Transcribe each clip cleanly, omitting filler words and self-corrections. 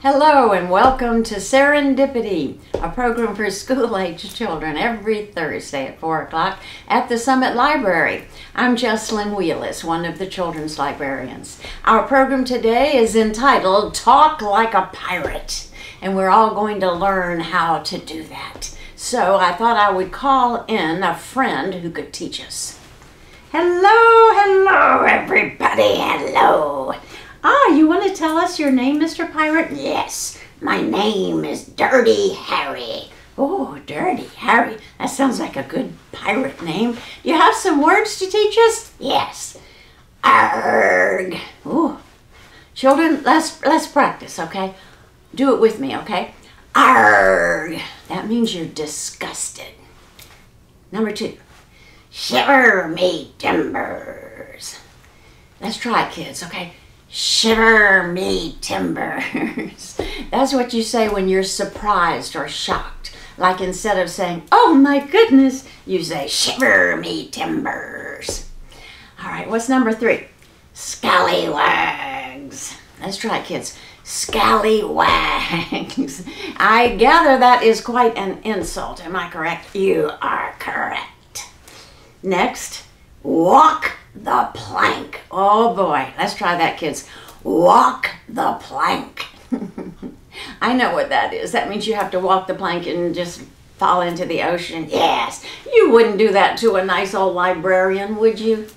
Hello and welcome to Serendipity, a program for school-age children every Thursday at 4 o'clock at the Summit Library. I'm Jessalyn Wheelis, one of the children's librarians. Our program today is entitled Talk Like a Pirate, and we're all going to learn how to do that. So I thought I would call in a friend who could teach us. Hello, everybody, hello. You want to tell us your name, Mr. Pirate? Yes, my name is Dirty Harry. Oh, Dirty Harry. That sounds like a good pirate name. Do you have some words to teach us? Yes. Arg. Oh, children, let's practice, okay? Do it with me, okay? Arg. That means you're disgusted. Number 2. Shiver me timbers. Let's try it, kids, okay? Shiver me timbers. That's what you say when you're surprised or shocked. Like instead of saying, oh my goodness, you say, shiver me timbers. All right, what's number 3? Scallywags. Let's try it, kids. Scallywags. I gather that is quite an insult. Am I correct? You are correct. Next. Walk the plank. Oh boy, let's try that, kids. Walk the plank. I know what that is. That means you have to walk the plank and just fall into the ocean. Yes. You wouldn't do that to a nice old librarian, would you?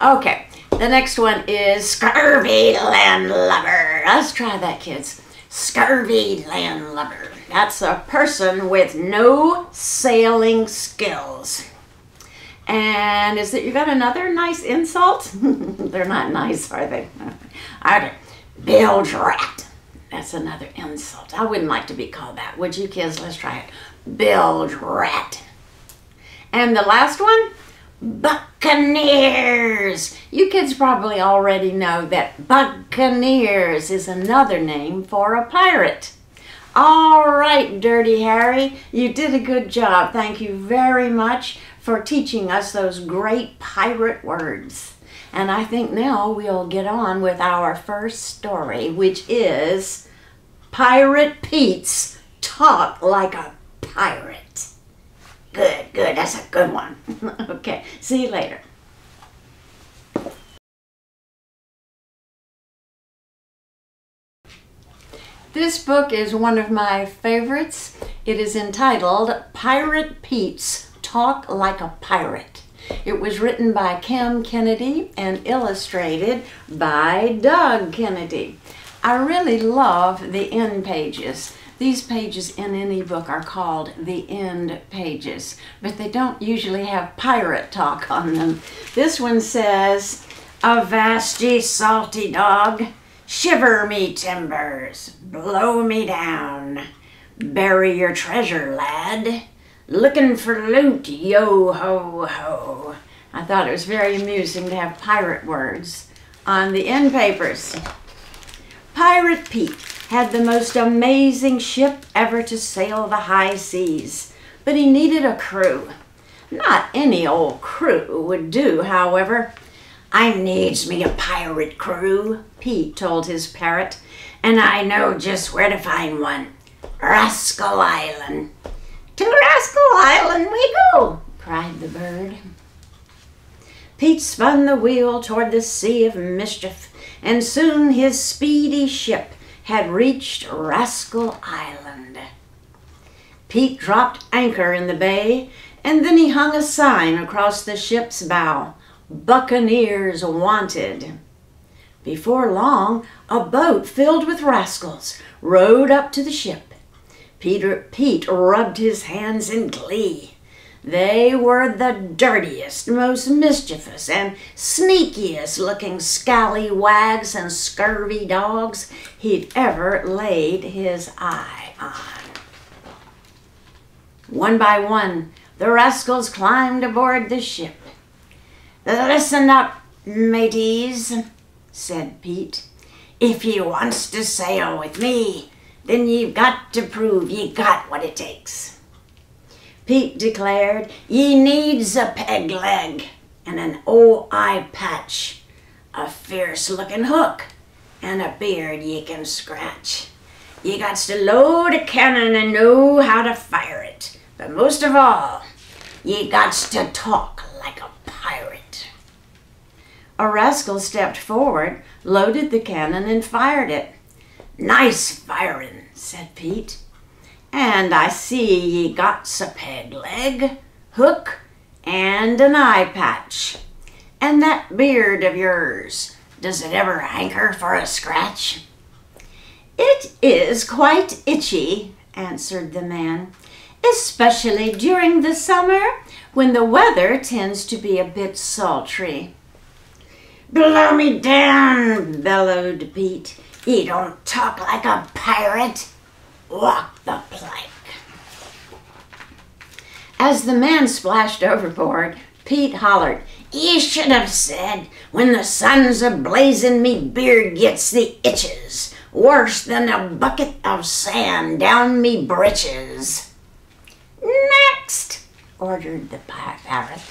Okay, the next one is scurvy landlubber. Let's try that, kids. Scurvy landlubber. That's a person with no sailing skills. And is it, you got another nice insult? They're not nice, are they? Okay. Bilge rat. That's another insult. I wouldn't like to be called that. Would you, kids? Let's try it. Bilge rat. And the last one? Buccaneers. You kids probably already know that buccaneers is another name for a pirate. All right, Dirty Harry, you did a good job. Thank you very much for teaching us those great pirate words. And I think now we'll get on with our first story, which is Pirate Pete's Talk Like a Pirate. Good, that's a good one. Okay, see you later. This book is one of my favorites. It is entitled Pirate Pete's Talk Like a Pirate. It was written by Kim Kennedy and illustrated by Doug Kennedy. I really love the end pages. These pages in any book are called the end pages, but they don't usually have pirate talk on them. This one says, "Avast ye salty dog, shiver me timbers, blow me down. Bury your treasure, lad, looking for loot, yo-ho-ho." I thought it was very amusing to have pirate words on the end papers. Pirate Pete had the most amazing ship ever to sail the high seas, but he needed a crew. Not any old crew would do, however. "I needs me a pirate crew," Pete told his parrot, "and I know just where to find one. Rascal Island." "To Rascal Island we go," cried the bird. Pete spun the wheel toward the sea of mischief, and soon his speedy ship had reached Rascal Island. Pete dropped anchor in the bay, and then he hung a sign across the ship's bow, "Buccaneers wanted." Before long, a boat filled with rascals rowed up to the ship. Pete rubbed his hands in glee. They were the dirtiest, most mischievous, and sneakiest looking scallywags and scurvy dogs he'd ever laid his eye on. One by one, the rascals climbed aboard the ship. "Listen up, mateys," said Pete. "If ye wants to sail with me, then you've got to prove ye got what it takes." Pete declared, "Ye needs a peg leg." and an old eye patch, a fierce-looking hook, and a beard ye can scratch. You got to load a cannon and know how to fire it. But most of all, you got to talk like a pirate. A rascal stepped forward, loaded the cannon, and fired it. Nice firing, said Pete. And I see ye got a peg leg, hook, and an eye patch. And that beard of yours, does it ever hanker for a scratch? It is quite itchy, answered the man, especially during the summer when the weather tends to be a bit sultry. Blow me down, bellowed Pete. You don't talk like a pirate. Walk the plank. As the man splashed overboard, Pete hollered, You should have said, when the sun's a-blazing, me beard gets the itches, worse than a bucket of sand down me britches. Next, ordered the parrot.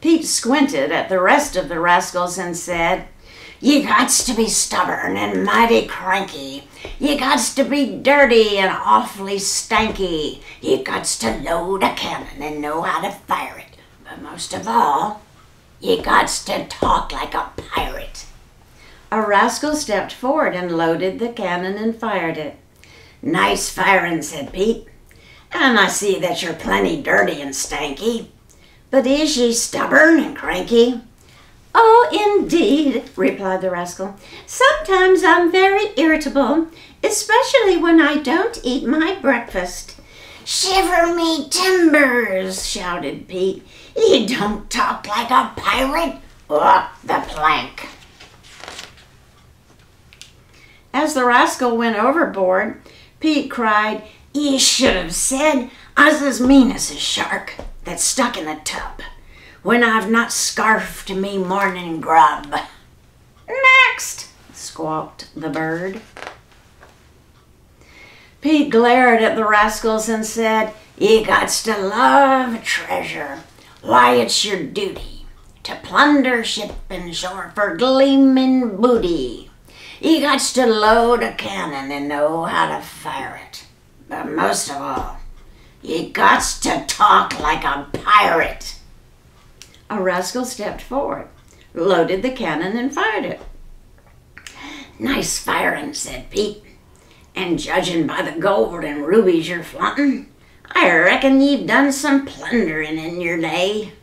Pete squinted at the rest of the rascals and said, You gots to be stubborn and mighty cranky. You gots to be dirty and awfully stanky. You gots to load a cannon and know how to fire it. But most of all, you gots to talk like a pirate. A rascal stepped forward and loaded the cannon and fired it. Nice firing, said Pete. And I see that you're plenty dirty and stanky. But is ye stubborn and cranky? Oh, indeed, replied the rascal. Sometimes I'm very irritable, especially when I don't eat my breakfast. Shiver me timbers, shouted Pete. You don't talk like a pirate. Walk the plank. As the rascal went overboard, Pete cried, You should have said I was as mean as a shark that's stuck in a tub when I've not scarfed me morning grub. Next, squawked the bird. Pete glared at the rascals and said, You gots to love treasure. Why, it's your duty to plunder ship and shore for gleaming booty. You gots to load a cannon and know how to fire it. But most of all, you gots to talk like a pirate. A rascal stepped forward, loaded the cannon, and fired it. Nice firing, said Pete. And judging by the gold and rubies you're flaunting, I reckon you've done some plundering in your day.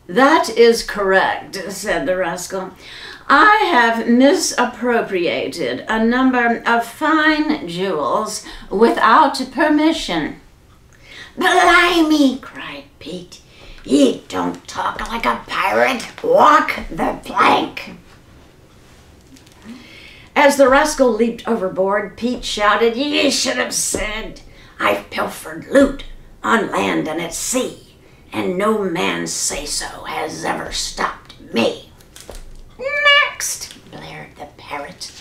That is correct, said the rascal. I have misappropriated a number of fine jewels without permission. Blimey, cried Pete. You don't talk like a pirate. Walk the plank. As the rascal leaped overboard, Pete shouted, You should have said, I've pilfered loot on land and at sea, and no man's say-so has ever stopped me. Next, blared the parrot.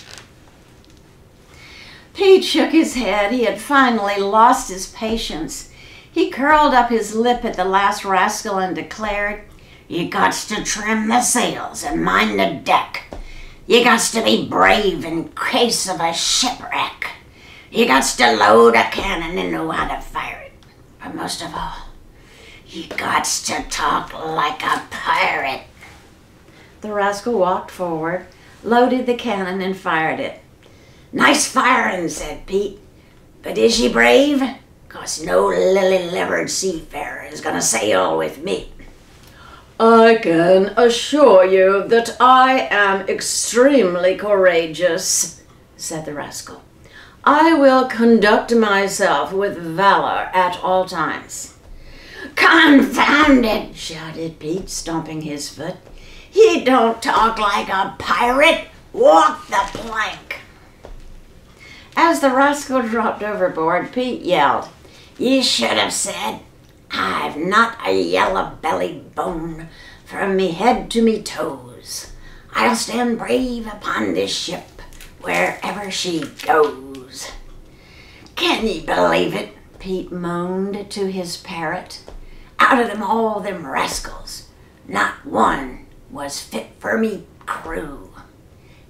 Pete shook his head. He had finally lost his patience. He curled up his lip at the last rascal and declared, You gots to trim the sails and mind the deck. You gots to be brave in case of a shipwreck. You gots to load a cannon and know how to fire it. But most of all, you gots to talk like a pirate. The rascal walked forward, loaded the cannon, and fired it. Nice firing, said Pete. But is ye brave? 'Cause no lily-livered seafarer is gonna sail with me. I can assure you that I am extremely courageous, said the rascal. I will conduct myself with valor at all times. Confound it, shouted Pete, stomping his foot. He don't talk like a pirate. Walk the plank. As the rascal dropped overboard, Pete yelled, You should have said, I've not a yellow-bellied bone from me head to me toes. I'll stand brave upon this ship wherever she goes. Can ye believe it? Pete moaned to his parrot. out of them all them rascals, not one was fit for me crew.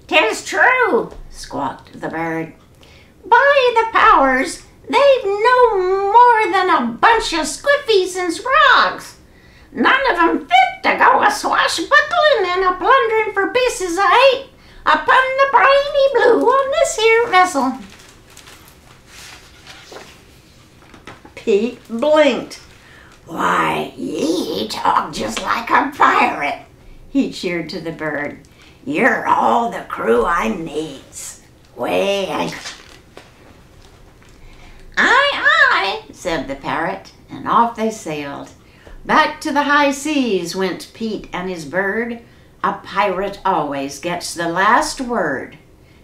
"'Tis true," squawked the bird. "By the powers, they've no more than a bunch of squiffies and frogs. None of 'em fit to go a swashbuckling and a plundering for pieces of eight upon the briny blue on this here vessel." Pete blinked. "Why, ye talk just like a pirate," he cheered to the bird. "You're all the crew I needs. Aye, aye," said the parrot, and off they sailed. Back to the high seas went Pete and his bird. A pirate always gets the last word.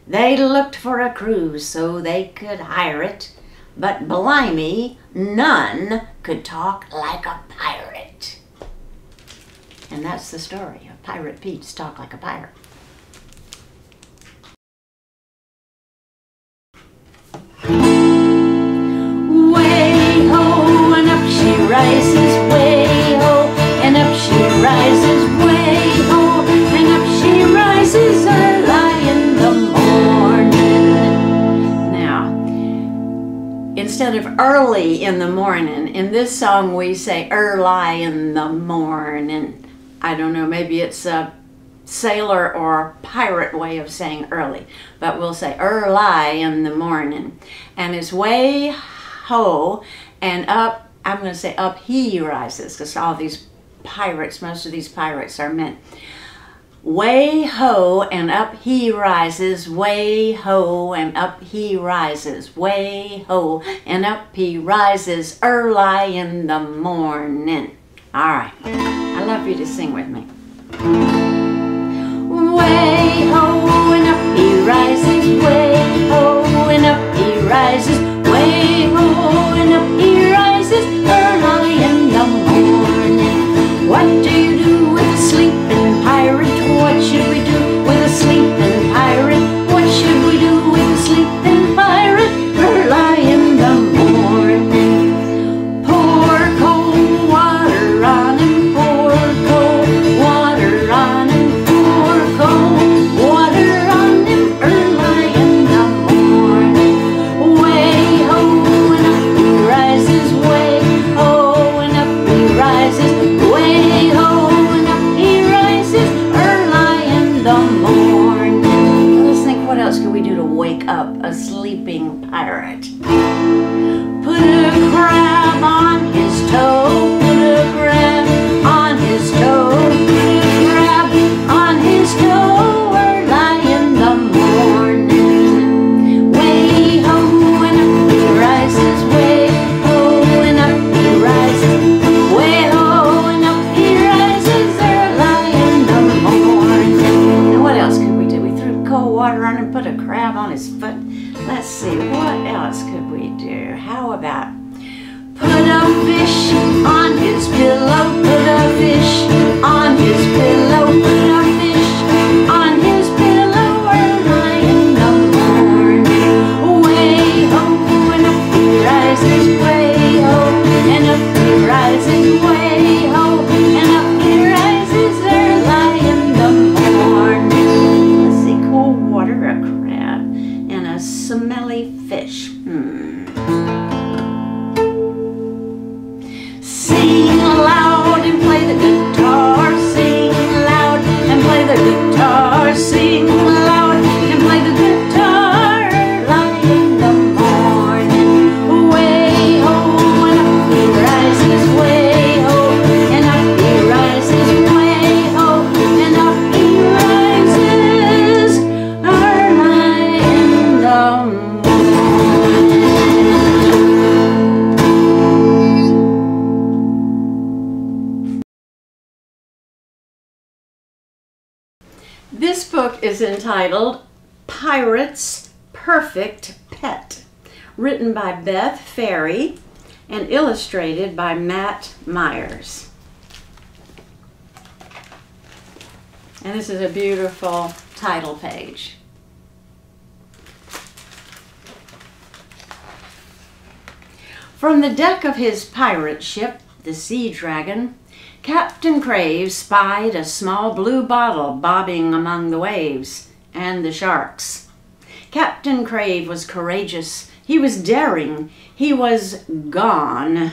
They looked for a cruise so they could hire it, but blimey, none could talk like a pirate. And that's the story of Pirate Pete's Talk Like a Pirate. Way ho and up she rises, way ho and up she rises, way ho and up she rises early in the morning. Now, instead of early in the morning, in this song we say early in the morning. I don't know, maybe it's a sailor or pirate way of saying early, but we'll say early in the morning. And it's way ho and up, I'm going to say up he rises, because all these pirates, most of these pirates are men. Way ho and up he rises, way ho and up he rises, way ho and up he rises early in the morning. All right, I'd love for you to sing with me. Way ho and up he rises, way ho and up he rises, way ho and up he rises early in the morning. What do you do with a sleeping pirate? What should we do with a sleeping pirate? What should we do with a sleeping pirate early in the morning? Pour cold water on him, pour cold water on him, pour cold water on him early in the morning. Way ho and up he rises, way ho and up he rises, way ho and up he rises early in the morning. Let's think, what else could we do to wake up a sleeping pirate? Put a crab on his toe, put a crab on his toe, put a crab on his toe early in the morning. Way ho and up he rises, way ho and up he rises, way ho and up he rises early in the morning. And what else could we do? We threw cold water on him, put a crab on his foot. Let's see, what else could we do? How about put a fish on his pillow, put a fish on his pillow, put a fish on his pillow early in the morning. Way ho and up he rises, way ho and up he rises, way ho and up he rises early in the morning. Let's see, cold water, a crab, and a smelly fish. Sing loud and play the guitar, sing loud and play the guitar, sing loud and play the guitar early in the morning. Way ho and up he rises, way ho and up he rises, way ho and up he rises early in the morning. This book is entitled Pirate's Perfect Pet, written by Beth Ferry and illustrated by Matt Meyers. And this is a beautiful title page. From the deck of his pirate ship, the sea dragon, Captain Crave spied a small blue bottle bobbing among the waves and the sharks. Captain Crave was courageous. He was daring. He was gone.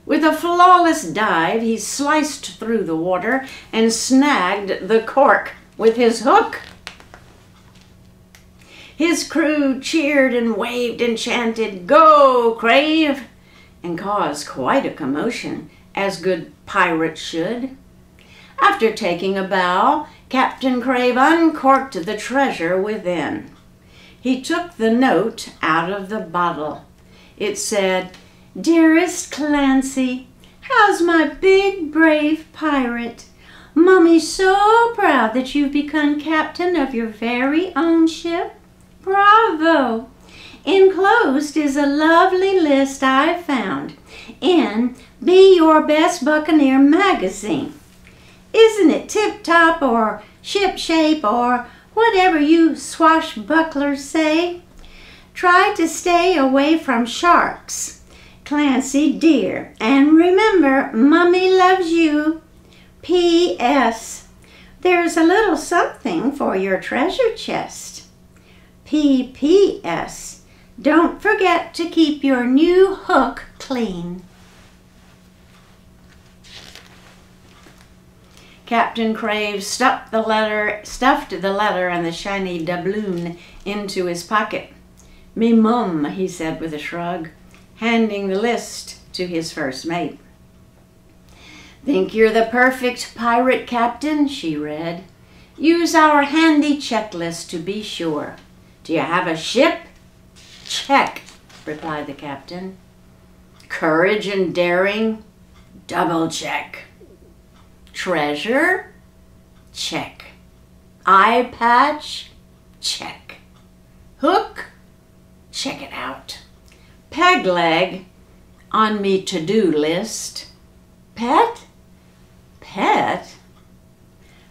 With a flawless dive, he sliced through the water and snagged the cork with his hook. His crew cheered and waved and chanted, "Go, Crave!" and caused quite a commotion, as good pirates should. After taking a bow, Captain Crave uncorked the treasure within. He took the note out of the bottle. It said, "Dearest Clancy, how's my big, brave pirate? Mommy's so proud that you've become captain of your very own ship. Bravo! Enclosed is a lovely list I've found in Be Your Best Buccaneer magazine. Isn't it tip-top or ship-shape or whatever you swashbucklers say? Try to stay away from sharks, Clancy dear, and remember, Mummy loves you. P.S. There's a little something for your treasure chest. P.P.S. Don't forget to keep your new hook clean." Captain Crave stuffed the letter and the shiny doubloon into his pocket. "Me mum," he said with a shrug, handing the list to his first mate. "Think you're the perfect pirate captain?" she read. "Use our handy checklist to be sure. Do you have a ship?" "Check," replied the captain. "Courage and daring?" "Double check." "Treasure?" "Check." "Eye patch?" "Check." "Hook?" "Check it out." "Peg leg?" "On me to-do list." "Pet?" "Pet?"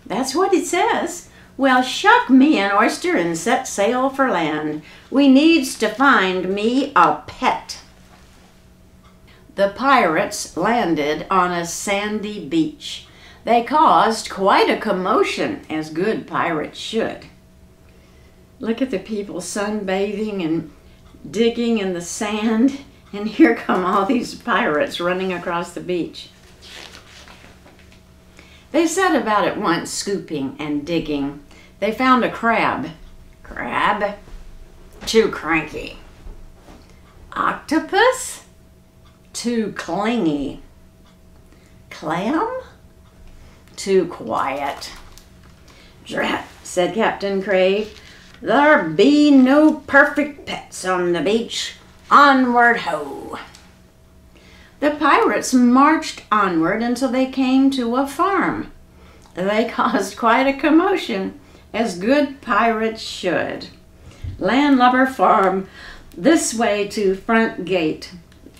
"That's what it says." "Well, shuck me an oyster and set sail for land. We needs to find me a pet." The pirates landed on a sandy beach. They caused quite a commotion, as good pirates should. Look at the people sunbathing and digging in the sand, and here come all these pirates running across the beach. They set about at once scooping and digging. They found a crab. "Crab? Too cranky." "Octopus? Too clingy." "Clam? Too quiet." "Drat," said Captain Crave. "There be no perfect pets on the beach. Onward ho!" The pirates marched onward until they came to a farm. They caused quite a commotion, as good pirates should. "Landlubber Farm, this way to front gate."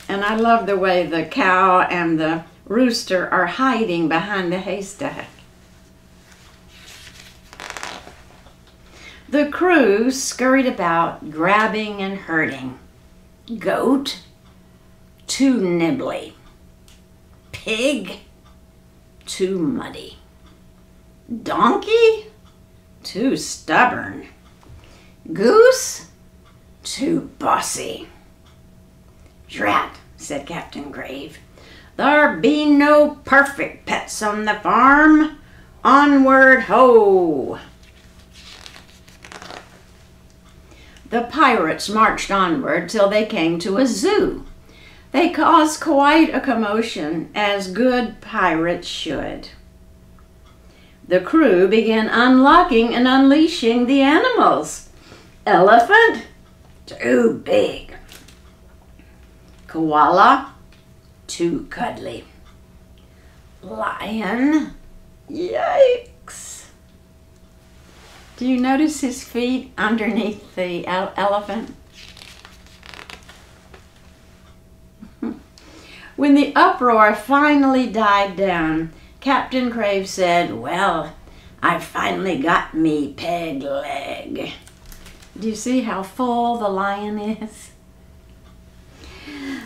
And I love the way the cow and the rooster are hiding behind the haystack. The crew scurried about, grabbing and herding. "Goat? Too nibbly." "Pig? Too muddy." "Donkey? Too stubborn." "Goose? Too bossy." "Drat," said Captain Crave. "There be no perfect pets on the farm. Onward ho!" The pirates marched onward till they came to a zoo. They caused quite a commotion, as good pirates should. The crew began unlocking and unleashing the animals. "Elephant? Too big." "Koala? Too cuddly." "Lion? Yikes." Do you notice his feet underneath the elephant? When the uproar finally died down, Captain Crave said, "Well, I've finally got me peg leg." Do you see how full the lion is?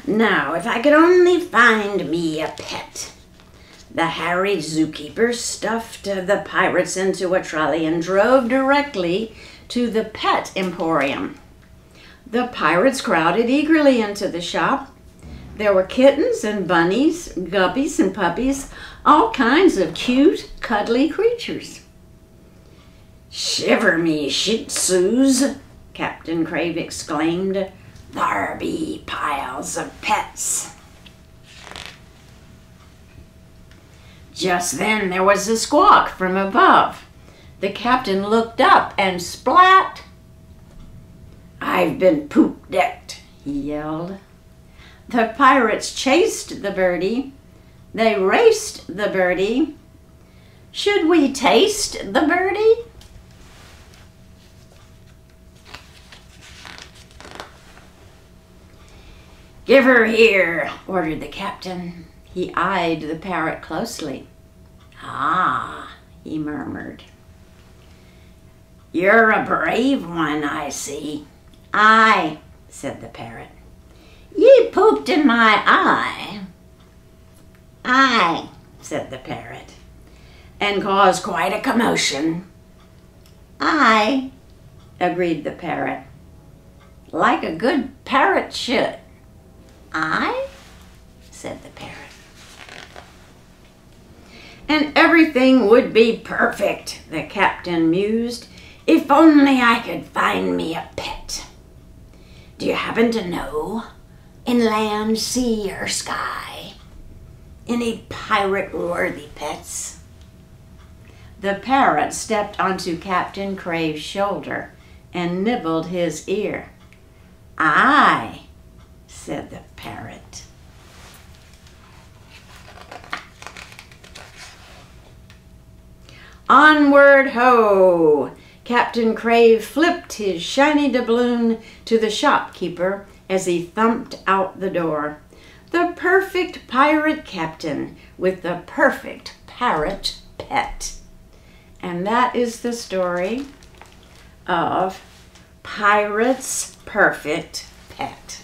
Now, if I could only find me a pet. The harried zookeeper stuffed the pirates into a trolley and drove directly to the pet emporium. The pirates crowded eagerly into the shop. There were kittens and bunnies, guppies and puppies, all kinds of cute, cuddly creatures. "Shiver me shih tzus," Captain Crave exclaimed. "Thar be piles of pets." Just then there was a squawk from above. The captain looked up and splat! "I've been poop-decked," he yelled. The pirates chased the birdie. They raced the birdie. Should we taste the birdie? "Give her here," ordered the captain. He eyed the parrot closely. "Ah," he murmured. "You're a brave one, I see." "Aye," said the parrot. "Ye pooped in my eye." "Aye," said the parrot. "And caused quite a commotion." "Aye," agreed the parrot. "Like a good parrot should." "Aye," said the parrot. "And everything would be perfect," the captain mused, "if only I could find me a pet. Do you happen to know, in land, sea, or sky, any pirate-worthy pets?" The parrot stepped onto Captain Crave's shoulder and nibbled his ear. "Aye," said the parrot. Onward ho! Captain Crave flipped his shiny doubloon to the shopkeeper as he thumped out the door. The perfect pirate captain with the perfect parrot pet. And that is the story of Pirate's Perfect Pet.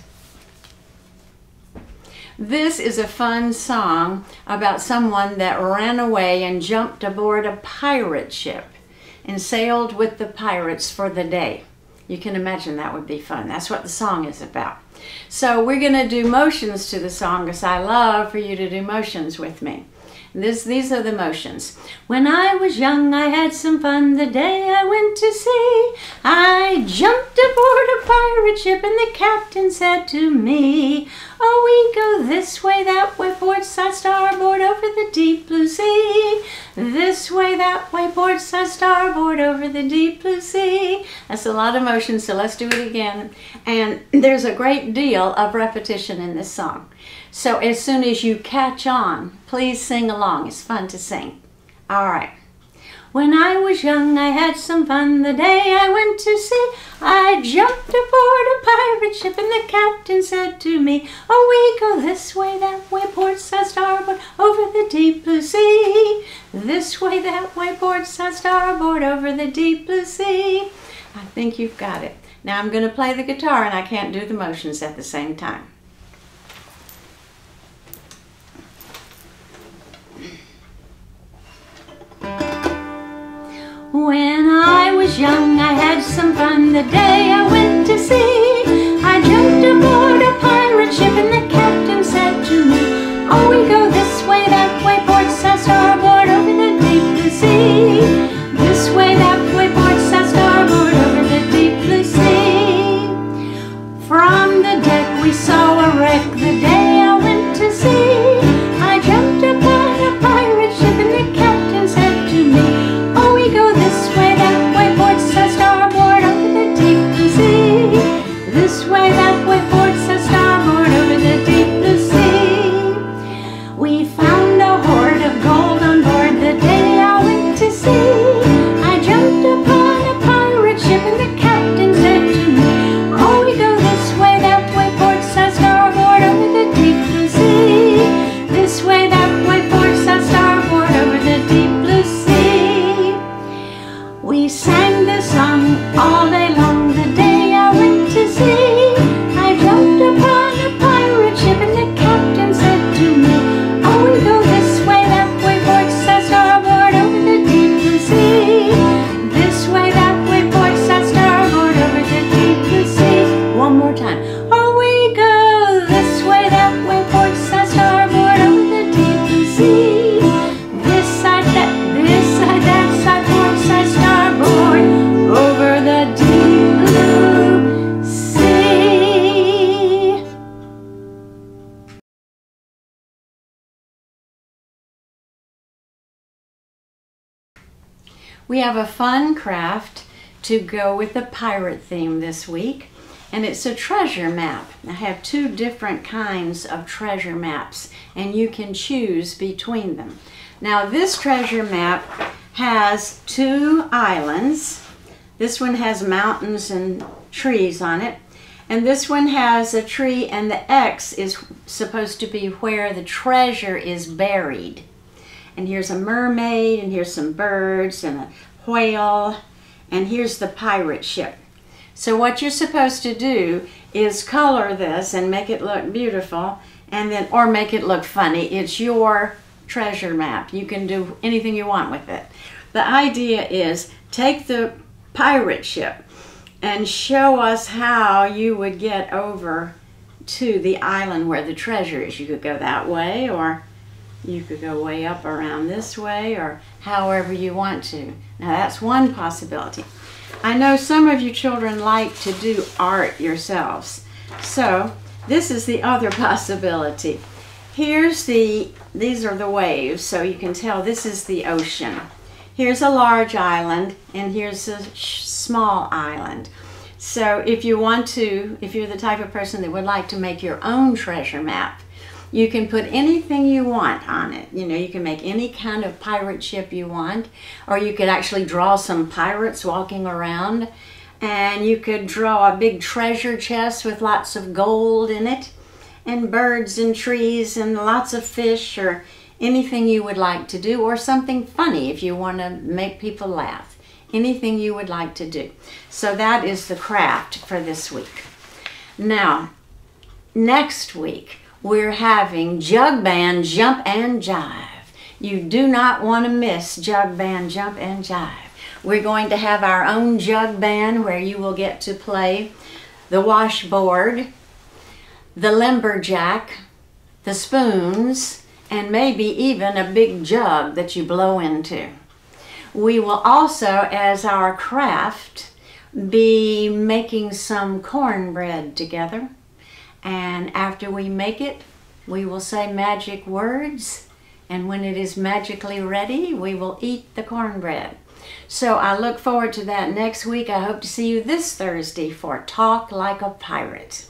This is a fun song about someone that ran away and jumped aboard a pirate ship and sailed with the pirates for the day. You can imagine that would be fun. That's what the song is about. So we're going to do motions to the song, because I love for you to do motions with me. These are the motions. When I was young, I had some fun the day I went to sea. I jumped aboard a pirate ship and the captain said to me, "Oh, we go this way, that way, port side, starboard, over the deep blue sea. This way, that way, port side, starboard, over the deep blue sea." That's a lot of motion, so let's do it again. And there's a great deal of repetition in this song. So as soon as you catch on, please sing along. It's fun to sing. All right. When I was young, I had some fun the day I went to sea. I jumped aboard a pirate ship and the captain said to me, "Oh, we go this way, that way, port side, starboard, over the deep blue sea. This way, that way, port side, starboard, over the deep blue sea." I think you've got it. Now I'm going to play the guitar and I can't do the motions at the same time. When I was young, I had some fun the day I went to sea. I jumped aboard a pirate ship and the captain said to me, "Oh, we go this way, that way, port side, starboard, over the deep blue sea. This way, that way, port side, starboard, over the deep blue sea." From the deck we saw a wreck the day I went to sea. I jumped aboard a pirate ship and the captain said to me, "Oh, we go this way, that way, port side, starboard, over the deep blue sea. This way, that way, port side, starboard, over the deep blue sea." We found a hoard of gold We have a fun craft to go with the pirate theme this week, and it's a treasure map. I have 2 different kinds of treasure maps, and you can choose between them. Now this treasure map has 2 islands. This one has mountains and trees on it, and this one has a tree, and the X is supposed to be where the treasure is buried. And here's a mermaid, and here's some birds, and a whale, and here's the pirate ship. So what you're supposed to do is color this and make it look beautiful, and then, or make it look funny. It's your treasure map. You can do anything you want with it. The idea is take the pirate ship and show us how you would get over to the island where the treasure is. You could go that way, or you could go way up around this way, or however you want to. Now that's one possibility. I know some of you children like to do art yourselves. So this is the other possibility. These are the waves, so you can tell this is the ocean. Here's a large island, and here's a small island. So if you want to, if you're the type of person that would like to make your own treasure map, you can put anything you want on it. You know, you can make any kind of pirate ship you want, or you could actually draw some pirates walking around, and you could draw a big treasure chest with lots of gold in it, and birds and trees and lots of fish, or anything you would like to do, or something funny if you want to make people laugh. Anything you would like to do. So that is the craft for this week. Now, next week, we're having Jug Band Jump and Jive. You do not want to miss Jug Band Jump and Jive. We're going to have our own jug band where you will get to play the washboard, the lumberjack, the spoons, and maybe even a big jug that you blow into. We will also, as our craft, be making some cornbread together. And after we make it, we will say magic words. And when it is magically ready, we will eat the cornbread. So I look forward to that next week. I hope to see you this Thursday for Talk Like a Pirate.